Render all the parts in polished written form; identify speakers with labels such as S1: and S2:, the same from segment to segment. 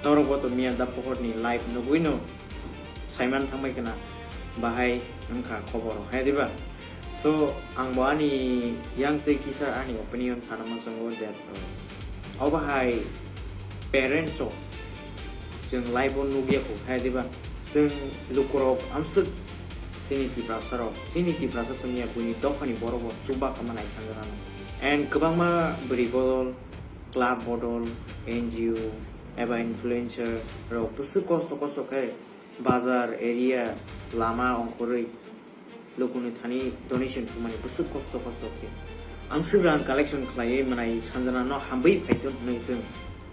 S1: norok boto miya da pohor ni live nuguino Simon thamai kana bahai nangka khobor hai diba. So ang bani yang te kisa ani opinion sana masango that bahai parents so jeng live on nugia ko hai diba. Sing lukurok amsuk sini Tripura semia bunyi dokani borobo coba kemana isangaran. And kebang ma beri bodol club bodol NGO eba influencer ro pusu kosto kai bazar area lama ongkori lokuni thani donation kumani pusu kosto ke amsugran collection khlai manai sanjana no hambai phaitun nei sing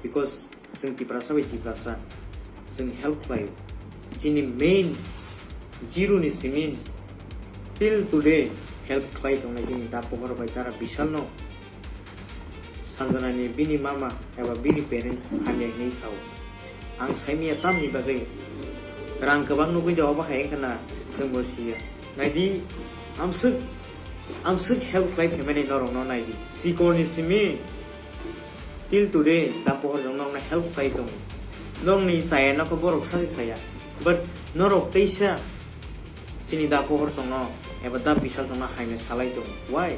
S1: because sing Tripura sa sing help khlai Chini main zero ni simin till today help khlai tong nei sing ta pohor bai tara bisal no sanjana ni bini mama eba bini parents hanya nei sao ang saimia tam ni bagai rang kebang nugui jawab bahaya kena sembosia naidi amsuk help khlai family norong no naidi chikor ni simi till today ta pohor jong nong na help khlai tong dong ni saya na ko borok saya but norok teisa chini da pohor song no eba da bisal song na haime salai tong why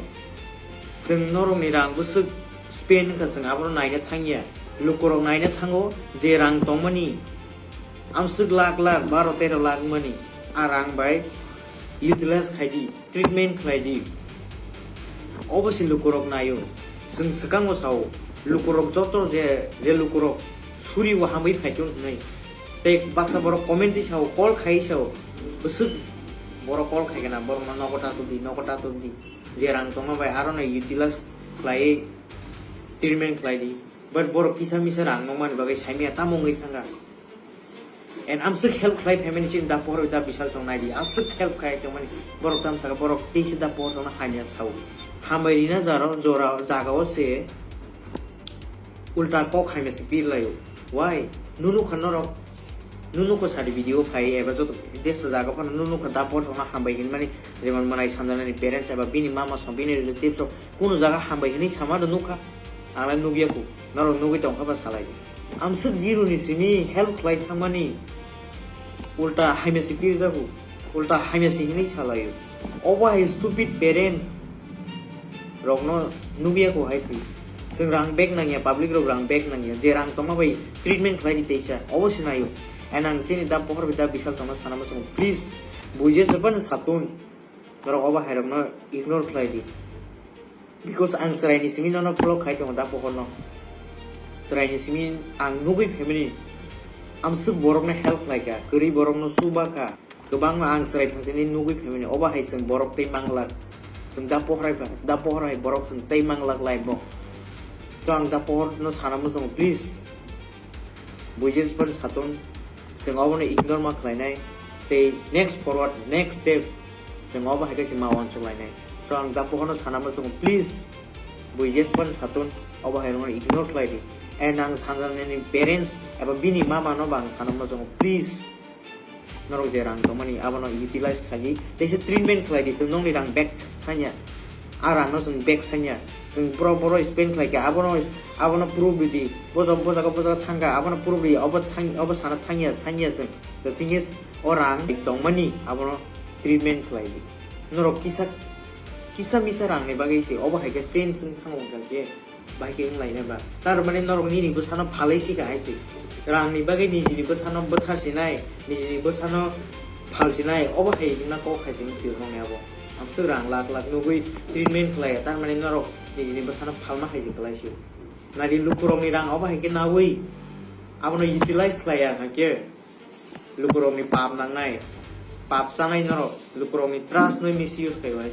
S1: sing norong ni rang busuk Spain ka sing abro naina thangya lukorok naina thango je rang tongmani amsuk lakh 12-13 lakh mani arang bai utilize khaidi treatment khlaidi obviously lukorok nayo sing sakang mo sao lukorok jotor je lukorok suri wa hambai phaitun nai tek baksa boro comment sao call khai sao busuk boro call khai kana boro nokota to di je rang tongma bai aro na utilize khlai treatment khlaidi but boro kisa misa rang nongman bagai saimia tamongai thanga and amsuk help khlai family chin da pohor da bisal chong naidi amsuk help khlai tomani borok tam saka borok tisi da pohor chong hanya sau hamai na jaro jora jaga ose ulta ko khaime sipir layo why nunu ko sari video phai eba joto desa jaga pan nunu ko da pohor chong hambai hin mani jemon manai samjana ni parents eba bini mama so bini relatives so kuno jaga hambai hin sama do nuka ala nugia ku naro nugi tong khaba salai amsuk zero ni sini help khlai thamani ulta haime sipir jagu ulta haime sini chalayo oba stupid parents rogno nubia ko haisi sing rang bag nangya public rang bag nangya je rang toma bai treatment khlai di teisa obosina yo anang chini da pohor bida bisal toma sana masung please buje saban satun naro oba hairogno ignore khlai di because ang serai ni sini no pro khai tong da pohor no serai ni sini ang nugui family amsuk borok na help like ka kuri borok no subaka kebang ma ang serai thang sini nugui family oba hai sing borok tei manglak sing da pohor hai borok sing tei manglak lai bo so ang da pohor no sana mo song please bujes pan satun sing oba ne ignore ma khlai nai te next forward next step sing oba hai ka si ma wan cholai nai so ang da pohor no sana mo song please bujes pan satun oba hai no ignore khlai di and ang sanjana ni parents aba bini mama no bang sanam no jong please norok jerang to mani aba no utilize khali dese treatment khlai dis nong ni rang back sanya ara no sung back sanya sung pro spend khlai ka aba no prove di boja ko thanga aba no prove di aba sana thangya sanya sung the thing is orang tong mani aba no treatment khlai di norok kisa misa rang ni bagai si oba hai ka ten sung thangong kal ke baik lainnya ba tar mane norok ni busana phalai si ka aisi rang ni bagai ni jini busana bothar sinai ni jini busana phal sinai oba hai na ko khai sing sil hong abo amsu rang lak nugui treatment khlai tar mane norok ni jini busana phal ma hai ji klai si na di lukurong ni rang oba hai ke nawi abono utilize khlai ya ha ke lukurong ni pap nang nai pap sangai norok lukurong ni trust no misuse kai wai